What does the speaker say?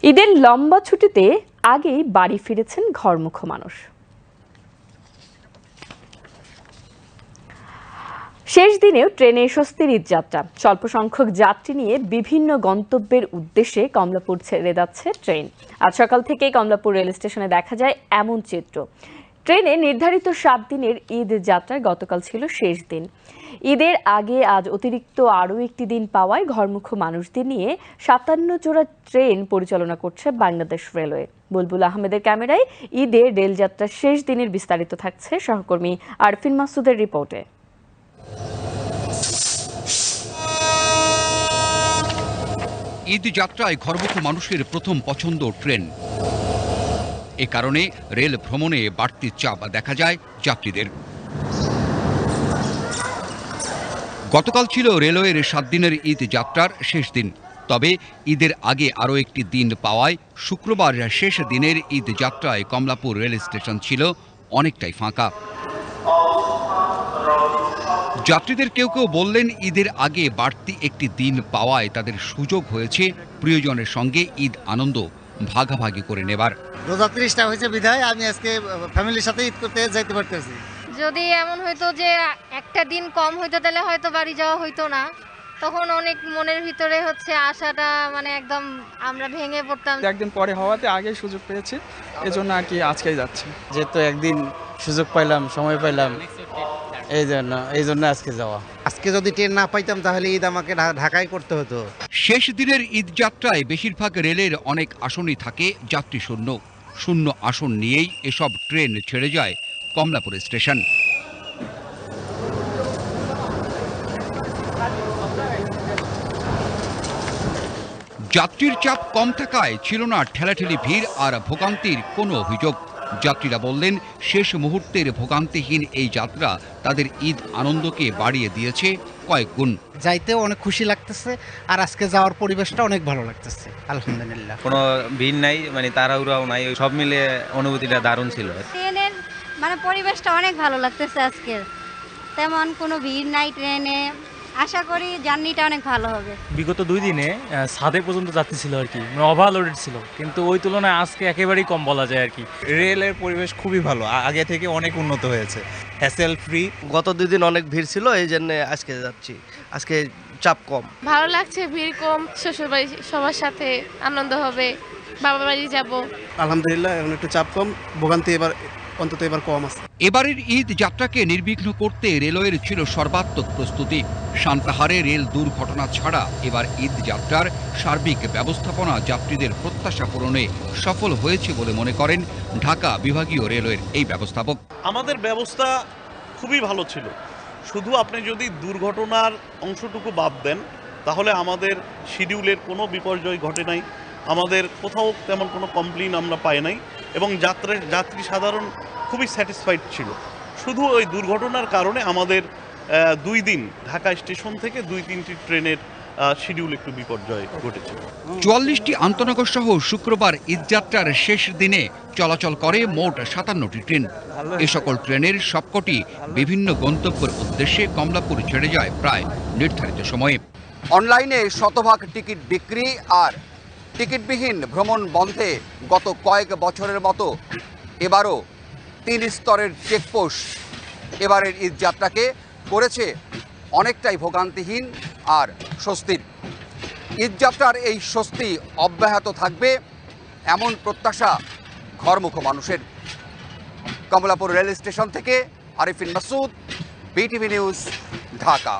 ঈদের লম্বা ছুটিতে আগেই বাড়ি ফিরেছেন ঘরমুখো মানুষ। শেষ দিনেও ট্রেনে স্বস্তির ঈদযাত্রা। স্বল্প সংখ্যক যাত্রী নিয়ে বিভিন্ন গন্তব্যের উদ্দেশ্যে কমলাপুর ছেড়ে যাচ্ছে ট্রেন। আজ সকাল থেকেই কমলাপুর রেল স্টেশনে দেখা যায় এমন চিত্র। ট্রেনে নির্ধারিত 7 দিনের ঈদ যাত্রার গতকাল ছিল শেষ দিন। ঈদের আগে আজ অতিরিক্ত আরও একটি দিন পাওয়ায় ঘরমুখো মানুষদের নিয়ে 57 জোড়া ট্রেন পরিচালনা করছে বাংলাদেশ রেলওয়ে। বুলবুল আহমেদের ক্যামেরায় ঈদের রেলযাত্রার শেষ দিনের বিস্তারিত থাকছে সহকর্মী আরফিন মাসুদের রিপোর্টে। ঈদ যাত্রায় ঘরমুখো মানুষের প্রথম পছন্দ ট্রেন। এ কারণে রেল ভ্রমণে বাড়তি চাপ দেখা যায় যাত্রীদের। গতকাল ছিল রেলওয়ের 7 দিনের ঈদ যাত্রার শেষ দিন। তবে ঈদের আগে আরও একটি দিন পাওয়ায় শুক্রবার শেষ দিনের ঈদ যাত্রায় কমলাপুর রেল স্টেশন ছিল অনেকটাই ফাঁকা। যাত্রীদের কেউ কেউ বললেন, ঈদের আগে বাড়তি একটি দিন পাওয়ায় তাদের সুযোগ হয়েছে প্রিয়জনের সঙ্গে ঈদ আনন্দ ভাগাভাগি করে নেবার। রোজা 30টা হয়েছে বিধায় আমি আজকে ফ্যামিলির সাথে ঈদ করতে যাইতে পারতেছি। যদি এমন হইতো যে একটা দিন কম হইতো তাহলে হয়তো বাড়ি যাওয়া হইতো না। তখন অনেক মনের ভিতরে আশাটা একদম আমরা ভেঙে পড়তাম। একদিন পরে হওয়াতে আগে সুযোগ পেয়েছি, এজন্য আর কি আজকেই যাচ্ছি। যেহেতু একদিন সুযোগ পাইলাম, সময় পাইলাম, এই জন্য আজকে যাওয়া। আজকে যদি ট্রেন না পাইতাম তাহলে ঈদ আমাকে ঢাকায় করতে হতো। শেষ দিনের ঈদ যাত্রায় বেশিরভাগ রেলের অনেক আসনই থাকে যাত্রী শূন্য। শূন্য আসন নিয়েই এসব ট্রেন ছেড়ে যায় কমলাপুর স্টেশন। যাত্রীর চাপ কম থাকায় ছিল না ঠেলাঠেলি ভিড় আর ভোগান্তির কোনো অভিযোগ। যাত্রীরা বললেন, শেষ মুহূর্তের ভোগান্তিহীন এই যাত্রা তাদের ঈদ আনন্দকে বাড়িয়ে দিয়েছে কয়েক গুণ। যাইতেও অনেক খুশি লাগতেছে, আর আজকে যাওয়ার পরিবেশটা অনেক ভালো লাগতেছে, আলহামদুলিল্লাহ। কোনো ভিড় নাই, তাড়াহুড়াও নাই, সব মিলে অনুভূতিটা দারুণ ছিল। ট্রেনের পরিবেশটা অনেক ভালো লাগতেছে আজকের, তেমন কোনো ভিড় নাই ট্রেনে। আশা করি জার্নিটা অনেক ভালো হবে। বিগত 2 দিনে ছাদে পর্যন্ত যাত্রী ছিল আর কি, ওভারলোডেড ছিল, কিন্তু ওই তুলনায় আজকে একেবারেই কম বলা যায় আর কি। রেলের পরিবেশ খুবই ভালো, আগে থেকে অনেক উন্নত হয়েছে, হ্যাসেল ফ্রি। গত 2 দিন অনেক ভিড় ছিল, এই জন্য আজকে যাচ্ছি। আজকে চাপ কম, ভালো লাগছে, ভিড় কম, শ্বশুরবাড়ি সবার সাথে আনন্দ হবে, বাবা বাড়ি যাব। আলহামদুলিল্লাহ, এখন একটু চাপ কম, ভোগান্তি অন্তত এবার কম আছে। এবারের ঈদ যাত্রাকে নির্বিঘ্ন করতে রেলওয়ের ছিল সর্বাত্মক প্রস্তুতি। শান্তাহারে রেল দুর্ঘটনা ছাড়া এবার ঈদ যাত্রার সার্বিক ব্যবস্থাপনা যাত্রীদের প্রত্যাশা পূরণে সফল হয়েছে বলে মনে করেন ঢাকা বিভাগীয় রেলওয়ের এই ব্যবস্থাপক। আমাদের ব্যবস্থা খুবই ভালো ছিল। শুধু আপনি যদি দুর্ঘটনার অংশটুকু বাদ দেন তাহলে আমাদের শিডিউলের কোনো বিপর্যয় ঘটে নাই, আমাদের কোথাও তেমন কোনো কমপ্লেইন আমরা পাই নাই, এবং যাত্রী সাধারণ খুবই স্যাটিসফাইড ছিল। শুধু ওই দুর্ঘটনার কারণে আমাদের 2 দিন ঢাকা স্টেশন থেকে 2-3টি ট্রেনের শিডিউল একটু বিপর্যয় ঘটেছে। 44টি আন্তনগর সহ শুক্রবার ঈদযাত্রার শেষ দিনে চলাচল করে মোট 57টি ট্রেন। এ সকল ট্রেনের সবকটি বিভিন্ন গন্তব্যের উদ্দেশ্যে কমলাপুর ছেড়ে যায় প্রায় নির্ধারিত সময়ে। অনলাইনে শতভাগ টিকিট বিক্রি আর টিকিটবিহীন ভ্রমণ বন্ধে গত কয়েক বছরের মতো এবারও 3 স্তরের চেকপোস্ট এবারের ঈদযাত্রাকে করেছে অনেকটাই ভোগান্তিহীন আর স্বস্তির। ঈদযাত্রার এই স্বস্তি অব্যাহত থাকবে এমন প্রত্যাশা ঘরমুখো মানুষের। কমলাপুর রেল স্টেশন থেকে আরিফিন মাসুদ, বিটিভি নিউজ, ঢাকা।